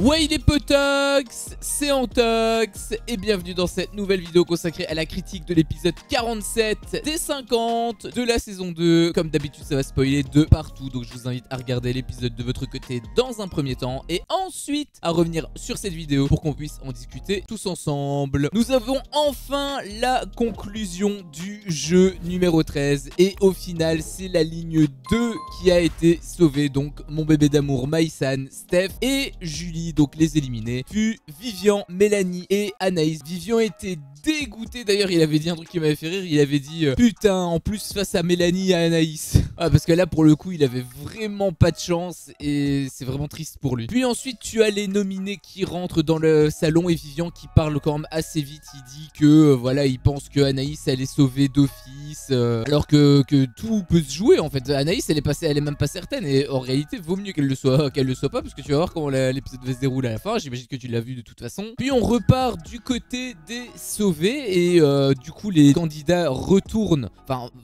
Ouais les potox, c'est Antox et bienvenue dans cette nouvelle vidéo consacrée à la critique de l'épisode 47 des 50 de la saison 2. Comme d'habitude ça va spoiler de partout, donc je vous invite à regarder l'épisode de votre côté dans un premier temps et ensuite à revenir sur cette vidéo pour qu'on puisse en discuter tous ensemble. Nous avons enfin la conclusion du jeu numéro 13 et au final c'est la ligne 2 qui a été sauvée, donc mon bébé d'amour Maïsan, Steph et Julie, donc les éliminés, puis Vivian, Mélanie et Anaïs. Vivian était dégoûté, d'ailleurs il avait dit un truc qui m'avait fait rire, il avait dit putain, en plus face à Mélanie et à Anaïs. Ah, parce que là pour le coup il avait vraiment pas de chance et c'est vraiment triste pour lui. Puis ensuite tu as les nominés qui rentrent dans le salon et Vivian qui parle quand même assez vite. Il dit que voilà, il pense que Anaïs elle est sauvée d'office, alors que tout peut se jouer en fait. Anaïs elle est même pas certaine et en réalité vaut mieux qu'elle le soit pas, parce que tu vas voir comment l'épisode va se dérouler à la fin. J'imagine que tu l'as vu de toute façon. Puis on repart du côté des sauvés et du coup les candidats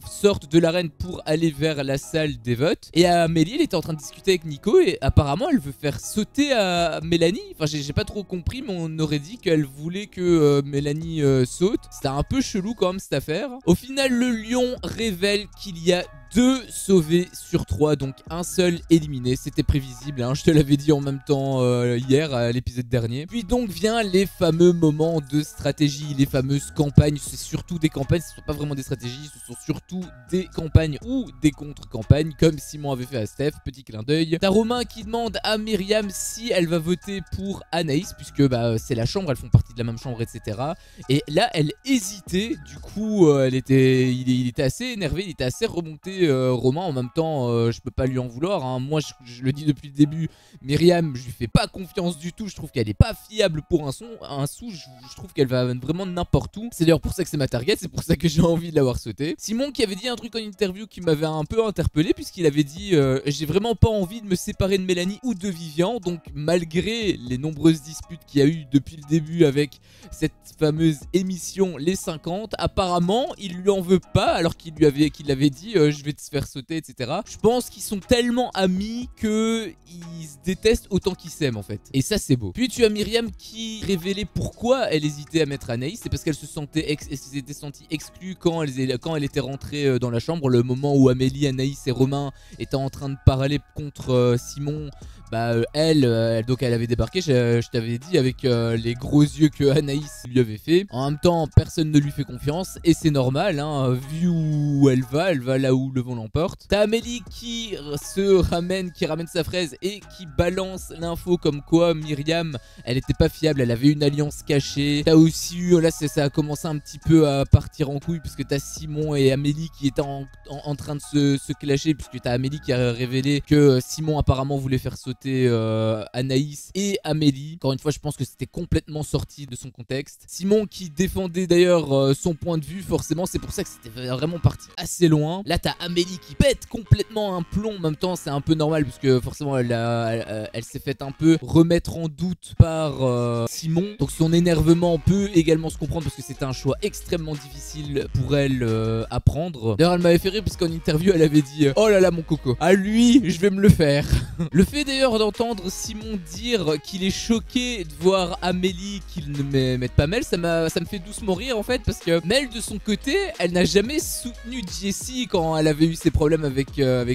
sortent de l'arène pour aller vers la salle des votes. Et Amélie elle était en train de discuter avec Nico et apparemment elle veut faire sauter à Mélanie. Enfin j'ai pas trop compris, mais on aurait dit qu'elle voulait que Mélanie saute. C'était un peu chelou quand même cette affaire. Au final le lion révèle qu'il y a 2 sauvés sur 3, donc un seul éliminé. C'était prévisible, hein, je te l'avais dit en même temps hier à l'épisode dernier. Puis donc vient les fameux moments de stratégie, les fameuses campagnes. C'est surtout des campagnes, ce ne sont pas vraiment des stratégies, ce sont surtout des campagnes ou des contre-campagnes, comme Simon avait fait à Steph, petit clin d'œil. T'as Romain qui demande à Myriam si elle va voter pour Anaïs, puisque c'est la chambre, elles font partie de la même chambre, etc. Et là elle hésitait, du coup il était assez énervé, il était assez remonté. Romain, en même temps je peux pas lui en vouloir, hein. Moi je le dis depuis le début, Myriam je lui fais pas confiance du tout. Je trouve qu'elle est pas fiable pour un sou. Je trouve qu'elle va vraiment n'importe où. C'est d'ailleurs pour ça que c'est ma target, c'est pour ça que j'ai envie de l'avoir sauté. Simon qui avait dit un truc en interview qui m'avait un peu interpellé, puisqu'il avait dit j'ai vraiment pas envie de me séparer de Mélanie ou de Vivian. Donc malgré les nombreuses disputes qu'il y a eu depuis le début avec cette fameuse émission les 50, apparemment il lui en veut pas, alors qu'il avait dit je vais te faire sauter, etc. Je pense qu'ils sont tellement amis qu'ils se détestent autant qu'ils s'aiment en fait. Et ça c'est beau. Puis tu as Myriam qui révélait pourquoi elle hésitait à mettre Anaïs. C'est parce qu'elle s'était sentie exclue quand elle était rentrée dans la chambre. Le moment où Amélie, Anaïs et Romain étaient en train de parler contre Simon. Donc elle avait débarqué, je t'avais dit, avec les gros yeux que Anaïs lui avait fait. En même temps personne ne lui fait confiance et c'est normal, hein, vu où elle va là où le vent l'emporte. T'as Amélie qui ramène sa fraise et qui balance l'info comme quoi Myriam elle était pas fiable, elle avait une alliance cachée. T'as aussi eu, là ça a commencé un petit peu à partir en couille, puisque t'as Simon et Amélie qui étaient en train de se clasher, puisque t'as Amélie qui a révélé que Simon apparemment voulait faire sauter Anaïs et Amélie. Encore une fois je pense que c'était complètement sorti de son contexte. Simon qui défendait d'ailleurs son point de vue, forcément c'est pour ça que c'était vraiment parti assez loin. Là t'as Amélie qui pète complètement un plomb. En même temps c'est un peu normal, puisque forcément elle s'est fait un peu remettre en doute par Simon. Donc son énervement peut également se comprendre, parce que c'était un choix extrêmement difficile pour elle à prendre. D'ailleurs elle m'avait fait rire, parce qu'en interview elle avait dit oh là là mon coco, à lui je vais me le faire. Le fait d'ailleurs d'entendre Simon dire qu'il est choqué de voir Amélie qu'il ne mette pas Mel, ça me fait doucement rire en fait, parce que Mel de son côté elle n'a jamais soutenu Jessie quand elle avait eu ses problèmes avec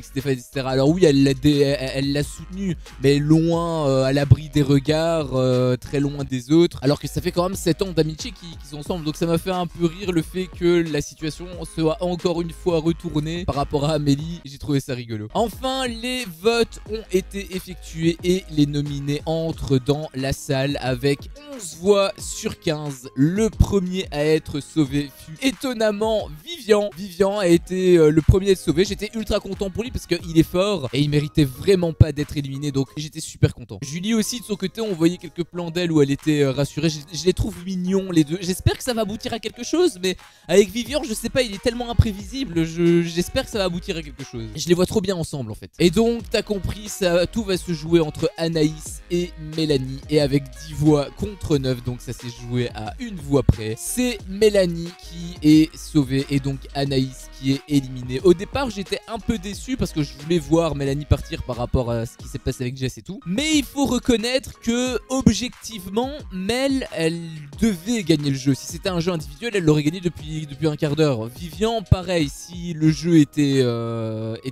Stéphane, etc. Alors oui elle l'a soutenu, mais loin, à l'abri des regards, très loin des autres, alors que ça fait quand même 7 ans d'amitié qu'ils sont ensemble. Donc ça m'a fait un peu rire le fait que la situation soit encore une fois retournée par rapport à Amélie. J'ai trouvé ça rigolo. Enfin les votes ont été effectués et les nominés entrent dans la salle avec 11 voix sur 15. Le premier à être sauvé fut étonnamment Vivian. Vivian a été le premier à être sauvé. J'étais ultra content pour lui parce qu'il est fort et il méritait vraiment pas d'être éliminé, donc j'étais super content. Julie aussi de son côté, on voyait quelques plans d'elle où elle était rassurée. Je les trouve mignons les deux. J'espère que ça va aboutir à quelque chose, mais avec Vivian je sais pas, il est tellement imprévisible. J'espère que ça va aboutir à quelque chose. Je les vois trop bien ensemble en fait. Et donc t'as compris, tout va se jouer entre Anaïs et Mélanie, et avec 10 voix contre 9, donc ça s'est joué à une voix près. C'est Mélanie qui est sauvée et donc donc Anaïs qui est éliminée. Au départ j'étais un peu déçu parce que je voulais voir Mélanie partir par rapport à ce qui s'est passé avec Jess et tout. Mais il faut reconnaître que objectivement Mel elle devait gagner le jeu. Si c'était un jeu individuel elle l'aurait gagné depuis un quart d'heure. Vivian pareil, si le jeu était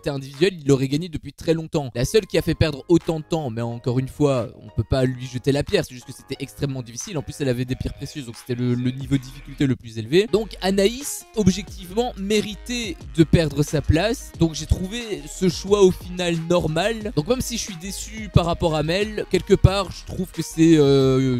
individuel il l'aurait gagné depuis très longtemps. La seule qui a fait perdre autant de temps, mais encore une fois on peut pas lui jeter la pierre, c'est juste que c'était extrêmement difficile. En plus elle avait des pierres précieuses donc c'était le niveau de difficulté le plus élevé. Donc Anaïs objectivement méritait de perdre sa place. Donc j'ai trouvé ce choix au final normal. Donc même si je suis déçu par rapport à Mel, quelque part je trouve que c'est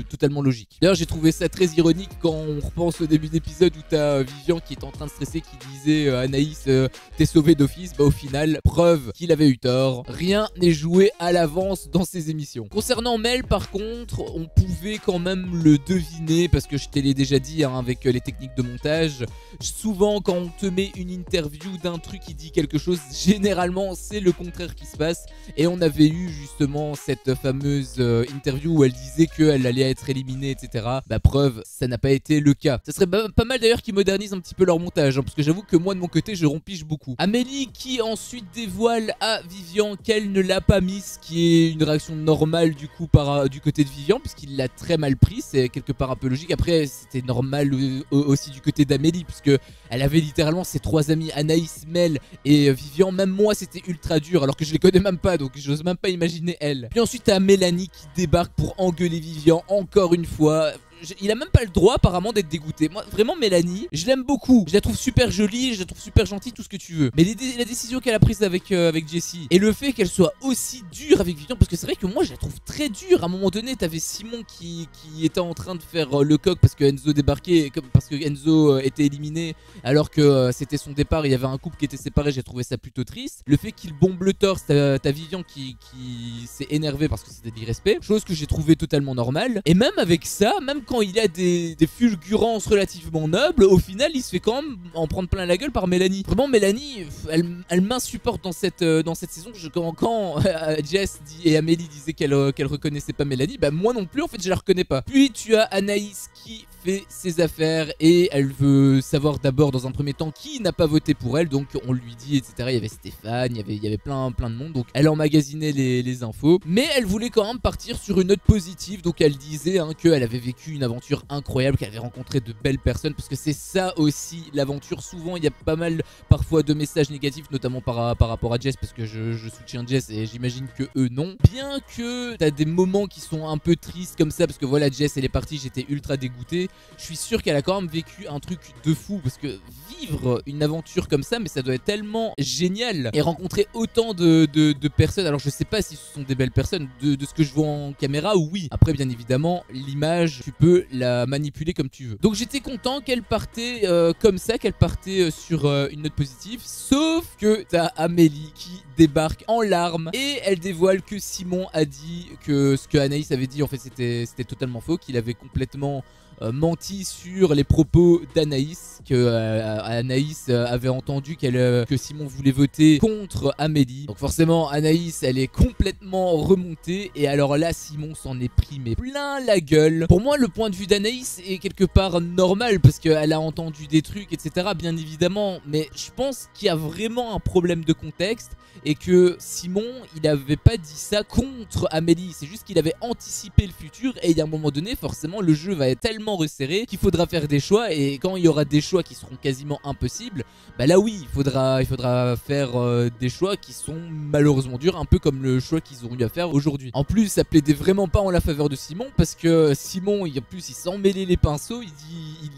totalement logique. D'ailleurs j'ai trouvé ça très ironique quand on repense au début d'épisode où t'as Vivian qui est en train de stresser, qui disait Anaïs t'es sauvé d'office. Bah au final preuve qu'il avait eu tort. Rien n'est joué à l'avance dans ces émissions. Concernant Mel par contre on pouvait quand même le deviner parce que je te l'ai déjà dit hein, avec les techniques de montage. Souvent quand on te met une interview d'un truc qui dit quelque chose, généralement c'est le contraire qui se passe. Et on avait eu justement cette fameuse interview où elle disait qu'elle allait être éliminée etc. Bah preuve ça n'a pas été le cas. Ça serait pas mal d'ailleurs qu'ils modernisent un petit peu leur montage hein, parce que j'avoue que moi de mon côté je rompiche beaucoup. Amélie qui ensuite dévoile à Vivian qu'elle ne l'a pas mise, ce qui est une réaction normale du coup du côté de Vivian puisqu'il l'a très mal pris, c'est quelque part un peu logique. Après c'était normal aussi du côté d'Amélie puisque elle avait littéralement ses trois amis Anaïs, Mel et Vivian. Même moi c'était ultra dur alors que je les connais même pas, donc j'ose même pas imaginer elle. Puis ensuite t'as Mélanie qui débarque pour engueuler Vivian encore une fois. Il a même pas le droit apparemment d'être dégoûté. Moi vraiment Mélanie, je l'aime beaucoup. Je la trouve super jolie, je la trouve super gentille, tout ce que tu veux. Mais la décision qu'elle a prise avec Jessie et le fait qu'elle soit aussi dure avec Vivian, parce que c'est vrai que moi je la trouve très dure. À un moment donné t'avais Simon qui était en train de faire le coq parce que Enzo débarquait, parce que Enzo était éliminé alors que c'était son départ. Il y avait un couple qui était séparé, j'ai trouvé ça plutôt triste. Le fait qu'il bombe le torse, t'as Vivian qui s'est énervé parce que c'était de l'irrespect, chose que j'ai trouvé totalement normale. Et même avec ça, même quand il a des fulgurances relativement nobles, au final il se fait quand même en prendre plein la gueule par Mélanie. Vraiment Mélanie, elle m'insupporte dans cette saison. Quand Jess et Amélie disaient qu'elle reconnaissait pas Mélanie, bah moi non plus en fait je la reconnais pas. Puis tu as Anaïs qui fait ses affaires et elle veut savoir d'abord dans un premier temps qui n'a pas voté pour elle, donc on lui dit etc. Il y avait Stéphane, il y avait plein de monde, donc elle emmagasinait les infos, mais elle voulait quand même partir sur une note positive. Donc elle disait hein, qu'elle avait vécu une aventure incroyable, qu'elle avait rencontré de belles personnes, parce que c'est ça aussi l'aventure. Souvent il y a pas mal parfois de messages négatifs, notamment par rapport à Jess, parce que je soutiens Jess et j'imagine que eux non. Bien que t'as des moments qui sont un peu tristes comme ça, parce que voilà Jess elle est partie, j'étais ultra dégoûté. Je suis sûr qu'elle a quand même vécu un truc de fou, parce que vivre une aventure comme ça, mais ça doit être tellement génial, et rencontrer autant de personnes. Alors je sais pas si ce sont des belles personnes, de ce que je vois en caméra, oui. Après bien évidemment l'image tu peux la manipuler comme tu veux. Donc j'étais content qu'elle partait comme ça, qu'elle partait sur une note positive. Sauf que t'as Amélie qui débarque en larmes et elle dévoile que Simon a dit que ce que Anaïs avait dit en fait c'était totalement faux, qu'il avait complètement menti sur les propos d'Anaïs, que Anaïs avait entendu que Simon voulait voter contre Amélie. Donc forcément Anaïs elle est complètement remontée, et alors là Simon s'en est pris mais plein la gueule. Pour moi le point de vue d'Anaïs est quelque part normal parce qu'elle a entendu des trucs etc bien évidemment, mais je pense qu'il y a vraiment un problème de contexte et que Simon il avait pas dit ça contre Amélie, c'est juste qu'il avait anticipé le futur, et il y a un moment donné forcément le jeu va être tellement resserré qu'il faudra faire des choix, et quand il y aura des choix qui seront quasiment impossibles, bah là oui il faudra faire des choix qui sont malheureusement durs, un peu comme le choix qu'ils auront eu à faire aujourd'hui. En plus ça plaidait vraiment pas en la faveur de Simon, parce que Simon en plus il s'en mêlait les pinceaux,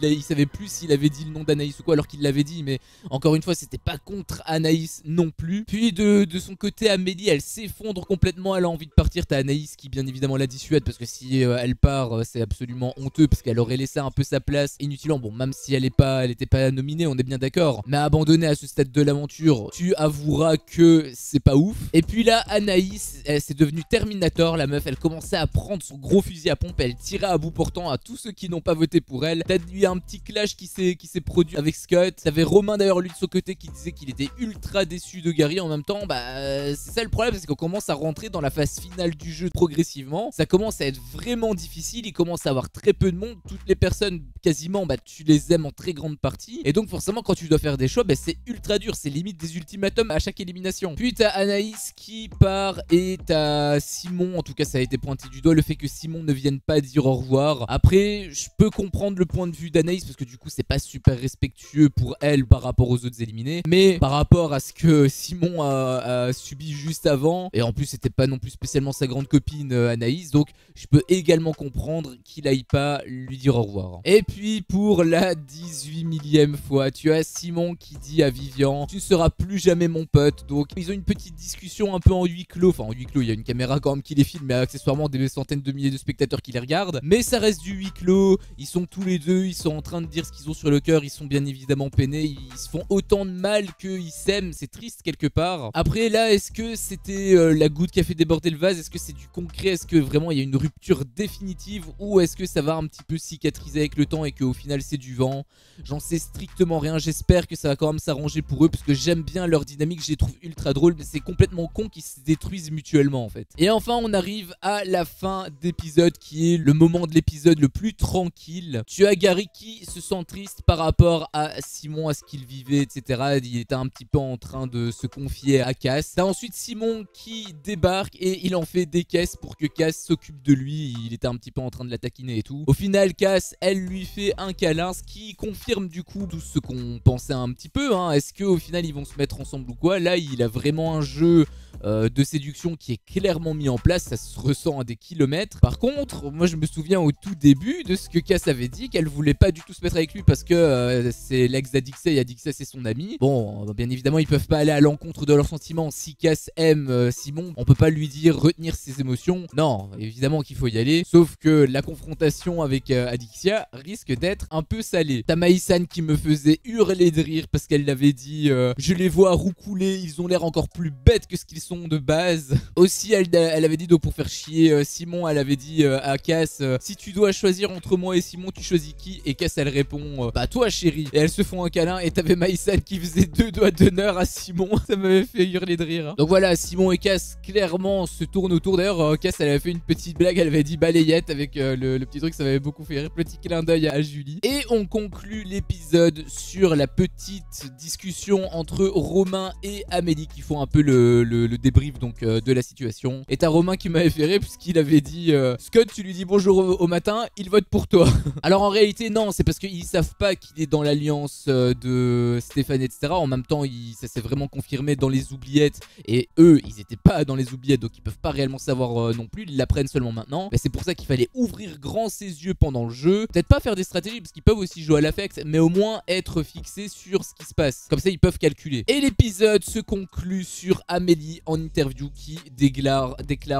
il savait plus s'il avait dit le nom d'Anaïs ou quoi alors qu'il l'avait dit, mais encore une fois c'était pas contre Anaïs non plus. Puis de son côté Amélie elle s'effondre complètement, elle a envie de partir. T'as Anaïs qui bien évidemment la dissuade parce que si elle part c'est absolument honteux, parce qu'elle aurait laissé un peu sa place inutilement. Bon même si elle était pas nominée, on est bien d'accord, mais abandonnée à ce stade de l'aventure, tu avoueras que c'est pas ouf. Et puis là Anaïs elle s'est devenue Terminator, la meuf elle commençait à prendre son gros fusil à pompe, elle tirait à bout portant à tous ceux qui n'ont pas voté pour elle. T'as eu un petit clash qui s'est produit avec Scott. T'avais Romain d'ailleurs lui de son côté qui disait qu'il était ultra déçu de Gary. En même temps bah c'est ça le problème, c'est qu'on commence à rentrer dans la phase finale du jeu progressivement, ça commence à être vraiment difficile, il commence à avoir très peu de monde, toutes les personnes quasiment, bah tu les aimes en très grande partie. Et donc forcément quand tu dois faire des choix, bah c'est ultra dur, c'est limite des ultimatums à chaque élimination. Puis t'as Anaïs qui part et t'as Simon, en tout cas ça a été pointé du doigt, le fait que Simon ne vienne pas dire au revoir. Après je peux comprendre le point de vue d'Anaïs parce que du coup c'est pas super respectueux pour elle par rapport aux autres éliminés. Mais par rapport à ce que Simon a subi juste avant, et en plus c'était pas non plus spécialement sa grande copine Anaïs, donc je peux également comprendre qu'il aille pas lui dire au revoir. Et puis pour la 18 millième fois, tu as Simon qui dit à Vivian: tu ne seras plus jamais mon pote. Donc ils ont une petite discussion un peu en huis clos, enfin en huis clos, il y a une caméra quand même qui les filme, mais accessoirement des centaines de milliers de spectateurs qui les regardent, mais ça reste du huis clos. Ils sont tous les deux, ils sont en train de dire ce qu'ils ont sur le cœur, ils sont bien évidemment peinés, ils se font autant de mal qu'ils s'aiment, c'est triste quelque part. Après là, est-ce que c'était la goutte qui a fait déborder le vase? Est-ce que c'est du concret? Est-ce que vraiment il y a une rupture définitive, ou est-ce que ça va un petit peu cicatriser avec le temps et qu'au final c'est du vent? J'en sais strictement rien. J'espère que ça va quand même s'arranger pour eux parce que j'aime bien leur dynamique, je les trouve ultra drôles, mais c'est complètement con qu'ils se détruisent mutuellement en fait. Et enfin on arrive à la fin d'épisode qui est le moment de l'épisode le plus tranquille. Tu as Gary qui se sent triste par rapport à Simon, à ce qu'il vivait, etc. Il était un petit peu en train de se confier à Cass. T'as ensuite Simon qui débarque et il en fait des caisses pour que Cass s'occupe de lui. Il était un petit peu en train de la taquiner et tout. Au final Cass, elle lui fait un câlin, ce qui confirme du coup tout ce qu'on pensait un petit peu, hein. Est-ce qu'au final ils vont se mettre ensemble ou quoi? Là il a vraiment un jeu de séduction qui est clairement mis en place, ça se ressent à des kilomètres. Par contre, moi je me souviens au tout début de ce que Cass avait dit, qu'elle voulait pas du tout se mettre avec lui parce que c'est l'ex d'Adixia et Adixia c'est son ami. Bon, bien évidemment ils peuvent pas aller à l'encontre de leurs sentiments. Si Cass aime Simon, on peut pas lui dire retenir ses émotions. Non, évidemment qu'il faut y aller, sauf que la confrontation avec Adixia risque d'être un peu salée. T'as Maïsan qui me faisait hurler de rire parce qu'elle l'avait dit je les vois roucouler, ils ont l'air encore plus bêtes que ce qu'ils sont de base. Aussi elle avait dit, donc pour faire chier Simon, elle avait dit à Cass si tu dois choisir entre moi et Simon, tu choisis qui? Et Cass elle répond bah toi chérie. Et elles se font un câlin et t'avais Maïsan qui faisait 2 doigts d'honneur à Simon. Ça m'avait fait hurler de rire. Donc voilà, Simon et Cass clairement se tournent autour. D'ailleurs Cass elle avait fait une petite blague, elle avait dit balayette avec le petit truc, ça m'avait beaucoup fait rire. Petit clin d'œil à Julie. Et on conclut l'épisode sur la petite discussion entre Romain et Amélie qui font un peu le débrief donc de la situation. Et t'as Romain qui m'avait fait rire puisqu'il avait dit Scott, tu lui dis bonjour au matin, il vote pour toi. Alors en réalité non, c'est parce qu'ils savent pas qu'il est dans l'alliance de Stéphane etc. En même temps ça s'est vraiment confirmé dans les oubliettes et eux ils étaient pas dans les oubliettes, donc ils peuvent pas réellement savoir non plus, ils l'apprennent seulement maintenant. Mais c'est pour ça qu'il fallait ouvrir grand ses yeux pendant le jeu, peut-être pas faire des stratégies parce qu'ils peuvent aussi jouer à l'affect, mais au moins être fixés sur ce qui se passe, comme ça ils peuvent calculer. Et l'épisode se conclut sur Amélie en interview qui déclare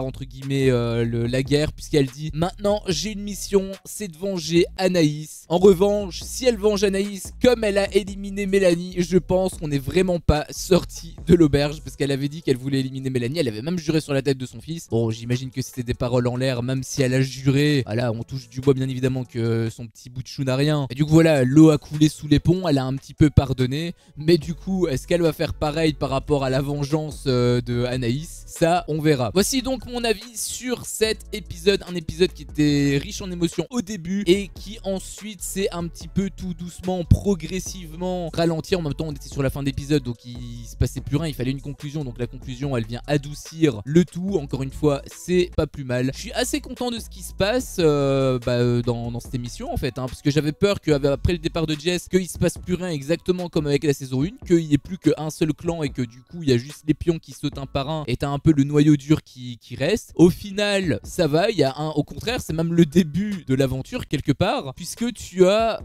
entre guillemets la guerre, puisqu'elle dit maintenant j'ai une mission, c'est de venger Anaïs. En revanche, si elle venge Anaïs comme elle a éliminé Mélanie, je pense qu'on n'est vraiment pas sorti de l'auberge, parce qu'elle avait dit qu'elle voulait éliminer Mélanie, elle avait même juré sur la tête de son fils. Bon, j'imagine que c'était des paroles en l'air, même si elle a juré. Voilà, on touche du bois bien évidemment que son petit bout de chou n'a rien. Et du coup voilà, l'eau a coulé sous les ponts, elle a un petit peu pardonné, mais du coup est-ce qu'elle va faire pareil par rapport à la vengeance de Anaïs? Ça on verra. Voici donc mon avis sur cet épisode, un épisode qui était riche en émotions au début et qui ensuite s'est un petit peu tout doucement, progressivement ralenti. En même temps on était sur la fin d'épisode, donc il se passait plus rien, il fallait une conclusion, donc la conclusion elle vient adoucir le tout. Encore une fois c'est pas plus mal. Je suis assez content de ce qui se passe dans cette émission en fait, hein, parce que j'avais peur qu'après le départ de Jess, qu'il se passe plus rien exactement comme avec la saison 1, qu'il n'y ait plus qu'un seul clan et que du coup il y a juste les pions qui sautent un par un et t'as un peu le noyau dur qui reste. Au final ça va, il y a au contraire c'est même le début de l'aventure quelque part, puisque tu as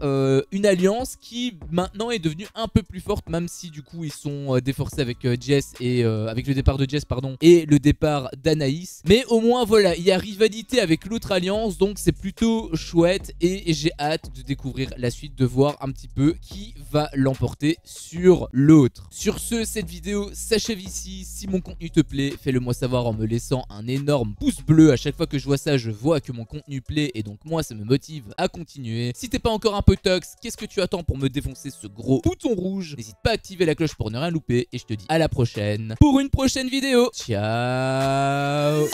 une alliance qui maintenant est devenue un peu plus forte, même si du coup ils sont déforcés avec Jess et avec le départ de Jess pardon et le départ d'Anaïs, mais au moins voilà, il y a rivalité avec l'autre alliance, donc c'est plutôt chouette et j'ai hâte de découvrir la suite, de voir un petit peu qui va l'emporter sur l'autre. Sur ce, cette vidéo s'achève ici. Si mon contenu te plaît, fais-le moi savoir en me laissant un énorme pouce bleu. À chaque fois que je vois ça, je vois que mon contenu plaît et donc moi ça me motive à continuer. Si t'es pas encore un peu tox, qu'est-ce que tu attends pour me défoncer ce gros bouton rouge? N'hésite pas à activer la cloche pour ne rien louper et je te dis à la prochaine pour une prochaine vidéo. Ciao.